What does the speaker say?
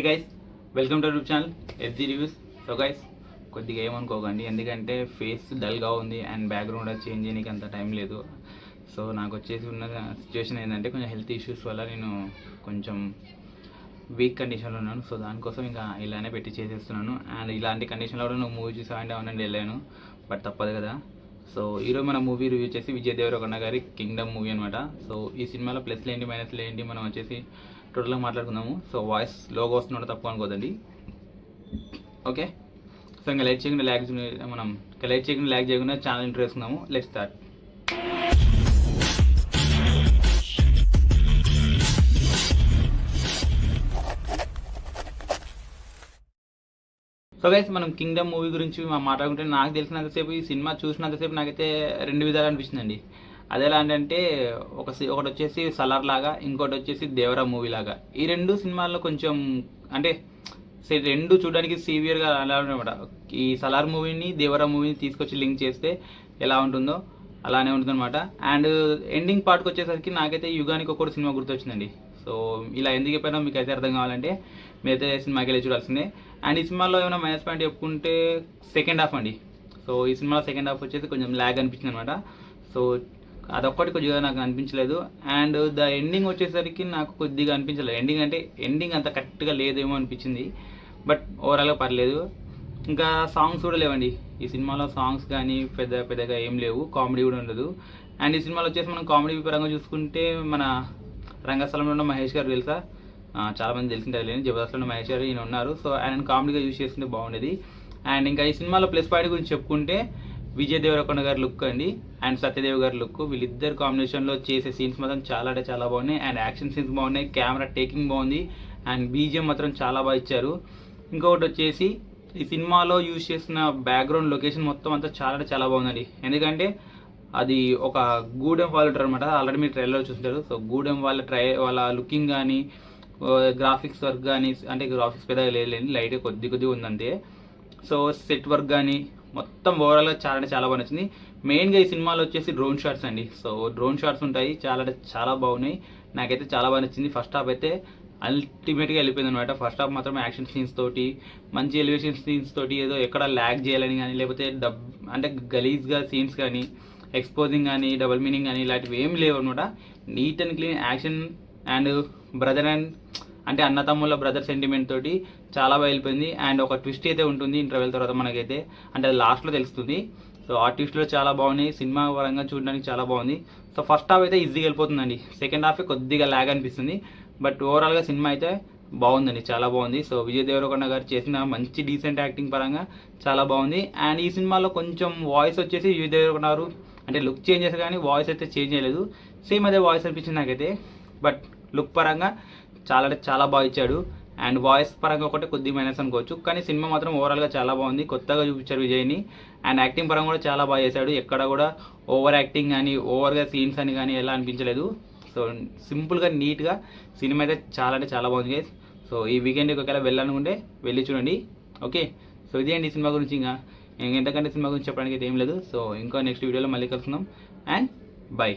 Guys, welcome to YouTube channel SG reviews. So guys, కొద్దిగా ఏమనుకోకండి, ఎందుకంటే ఫేస్ డల్గా ఉంది అండ్ బ్యాక్గ్రౌండ్ చేంజ్ చేయడానికి అంత టైం లేదు. సో నాకు వచ్చేసి ఉన్న సిచ్యువేషన్ ఏంటంటే కొంచెం హెల్త్ ఇష్యూస్ వల్ల నేను కొంచెం వీక్ కండిషన్లో ఉన్నాను. సో దానికోసం ఇంకా ఇలానే పెట్టి చేసేస్తున్నాను. అండ్ ఇలాంటి కండిషన్లో కూడా నువ్వు మూవీ చూసావంటే అవునండి వెళ్ళాను, బట్ తప్పదు కదా. సో ఈరోజు మన మూవీ రివ్యూ వచ్చేసి విజయ్ దేవరకొండ గారి కింగ్డమ్ మూవీ అనమాట. సో ఈ సినిమాలో ప్లస్లు ఏంటి మైనస్లు ఏంటి మనం వచ్చేసి టోటల్గా మాట్లాడుకుందాము. సో వాయిస్ లోగా వస్తున్నాడో తప్పు అనుకోదండి, ఓకే. సో ఇంకా లైక్ చేయకుండా లైక్ చేయకుండా ఛానల్ ఇంట్రో వేసుకుందాము. Let's start. సో గైస్, మనం కింగ్డమ్ మూవీ గురించి మాట్లాడుకుంటే నాకు తెలిసినంతసేపు ఈ సినిమా చూసినంతసేపు నాకైతే రెండు విధాలు అనిపించిందండి. అది ఎలా అంటే ఒకటి వచ్చేసి సలార్ లాగా, ఇంకోటి వచ్చేసి దేవరా మూవీ లాగా. ఈ రెండు సినిమాల్లో కొంచెం అంటే రెండు చూడడానికి సివియర్గా అలా అనమాట. ఈ సలార్ మూవీని దేవరా మూవీని తీసుకొచ్చి లింక్ చేస్తే ఎలా ఉంటుందో అలానే ఉంటుందన్నమాట. అండ్ ఎండింగ్ పార్ట్కి వచ్చేసరికి నాకైతే యుగానికి ఒక్కొక్క సినిమా గుర్తొచ్చిందండి. సో ఇలా ఎందుకు చెప్పినా మీకు అయితే అర్థం కావాలంటే మీరైతే సినిమాకి వెళ్ళి చూడాల్సిందే. అండ్ ఈ సినిమాలో ఏమైనా మైనస్ పాయింట్ చెప్పుకుంటే సెకండ్ హాఫ్ అండి. సో ఈ సినిమాలో సెకండ్ హాఫ్ వచ్చేసి కొంచెం ల్యాగ్ అనిపించింది అనమాట. సో అదొక్కటి కొద్దిగా నాకు అనిపించలేదు. అండ్ ద ఎండింగ్ వచ్చేసరికి నాకు కొద్దిగా అనిపించలేదు. ఎండింగ్ అంత కరెక్ట్గా లేదేమో అనిపించింది, బట్ ఓవరాల్గా పర్లేదు. ఇంకా సాంగ్స్ కూడా లేవండి ఈ సినిమాలో. సాంగ్స్ కానీ పెద్దగా ఏం లేవు, కామెడీ కూడా ఉండదు. అండ్ ఈ సినిమాలో వచ్చేసి మనం కామెడీ పరంగా చూసుకుంటే మన రంగస్థలంలో ఉన్న మహేష్ గారు తెలుసా, చాలామంది తెలిసింటారు లేని, జబర్దస్త్లో మహేష్ గారు ఈయన ఉన్నారు. సో ఆయన కామెడీగా యూజ్ చేసుకుంటే బాగుండేది. అండ్ ఇంకా ఈ సినిమాలో ప్లస్ పాయింట్ గురించి చెప్పుకుంటే విజయ్ దేవరకొండ గారి లుక్ అండి అండ్ సత్యదేవ్ గారి లుక్, వీళ్ళిద్దరు కాంబినేషన్లో చేసే సీన్స్ మాత్రం చాలా అంటే చాలా బాగున్నాయి. అండ్ యాక్షన్ సీన్స్ బాగున్నాయి, కెమెరా టేకింగ్ బాగుంది, అండ్ బీజిఎం మాత్రం చాలా బాగా ఇచ్చారు. ఇంకొకటి వచ్చేసి ఈ సినిమాలో యూజ్ చేసిన బ్యాక్గ్రౌండ్ లొకేషన్ మొత్తం అంతా చాలా అంటే చాలా బాగుందండి. ఎందుకంటే అది ఒక గూడెం వాళ్ళు ఉంటారు అనమాట. ఆల్రెడీ మీరు ట్రైలర్లో చూస్తుంటారు. సో గూడెం వాళ్ళ లుకింగ్ కానీ గ్రాఫిక్స్ వర్క్ కానీ, అంటే గ్రాఫిక్స్ పెద్దగా లేదు, లైట్ కొద్దిగా ఉందంతే. సో సెట్ వర్క్ కానీ మొత్తం ఓవరాల్గా చాలా అంటే చాలా బాగా నచ్చింది. మెయిన్గా ఈ సినిమాలో వచ్చేసి డ్రోన్ షాట్స్ అండి. సో డ్రోన్ షాట్స్ ఉంటాయి, చాలా అంటే చాలా బాగున్నాయి. నాకైతే చాలా బాగా నచ్చింది. ఫస్ట్ హాఫ్ అయితే అల్టిమేట్గా వెళ్ళిపోయింది అనమాట. ఫస్ట్ హాఫ్ మాత్రం యాక్షన్ సీన్స్ తోటి, మంచి ఎలివేషన్ సీన్స్ తోటి, ఏదో ఎక్కడ ల్యాగ్ చేయాలని కానీ, లేకపోతే అంటే గలీజ్గా సీన్స్ కానీ, ఎక్స్పోజింగ్ కానీ, డబుల్ మీనింగ్ కానీ ఇలాంటివి ఏం లేవు అనమాట. Neat and clean action and brother అంటే అన్నతమ్ముల బ్రదర్ సెంటిమెంట్ తోటి చాలా బాగా వెళ్ళిపోయింది. అండ్ ఒక ట్విస్ట్ అయితే ఉంటుంది ఇంటర్వెల్ తర్వాత మనకైతే, అంటే అది లాస్ట్లో తెలుస్తుంది. సో ఆ ట్విస్ట్లో చాలా బాగున్నాయి. సినిమా పరంగా చూడడానికి చాలా బాగుంది. సో ఫస్ట్ హాఫ్ అయితే ఈజీగా వెళ్ళిపోతుందండి, సెకండ్ హాఫ్ కొద్దిగా ల్యాగ్ అనిపిస్తుంది, బట్ ఓవరాల్గా సినిమా అయితే బాగుందండి, చాలా బాగుంది. సో విజయ్ దేవరకొండ గారు చేసిన మంచి డీసెంట్ యాక్టింగ్ పరంగా చాలా బాగుంది. అండ్ ఈ సినిమాలో కొంచెం వాయిస్ వచ్చేసి విజయ్ దేవరకొండ గారు అంటే లుక్ చేంజ్ చేశారు కానీ వాయిస్ అయితే చేంజ్ చేయలేదు, సేమ్ అదే వాయిస్ అనిపించింది నాకైతే. బట్ లుక్ పరంగా చాలా అంటే చాలా బాగా ఇచ్చాడు. అండ్ వాయిస్ పరంగా ఒకటి కొద్దిగా మైనస్ అనుకోవచ్చు, కానీ సినిమా మాత్రం ఓవరాల్గా చాలా బాగుంది. కొత్తగా చూపించారు విజయ్ని. అండ్ యాక్టింగ్ పరంగా కూడా చాలా బాగా చేశాడు. ఎక్కడ కూడా ఓవర్ యాక్టింగ్ కానీ ఓవర్గా సీన్స్ అని కానీ ఎలా అనిపించలేదు. సో సింపుల్గా నీట్గా సినిమా అయితే చాలా అంటే చాలా బాగుంది గైస్. సో ఈ వీకెండ్ ఒకవేళ వెళ్ళాలనుకుంటే వెళ్ళి చూడండి, ఓకే. సో ఇదే అండి సినిమా గురించి. ఇంకా ఎంతకంటే సినిమా గురించి చెప్పడానికి అయితే ఏం లేదు. సో ఇంకో నెక్స్ట్ వీడియోలో మళ్ళీ కలుసుకుందాం అండ్ బై.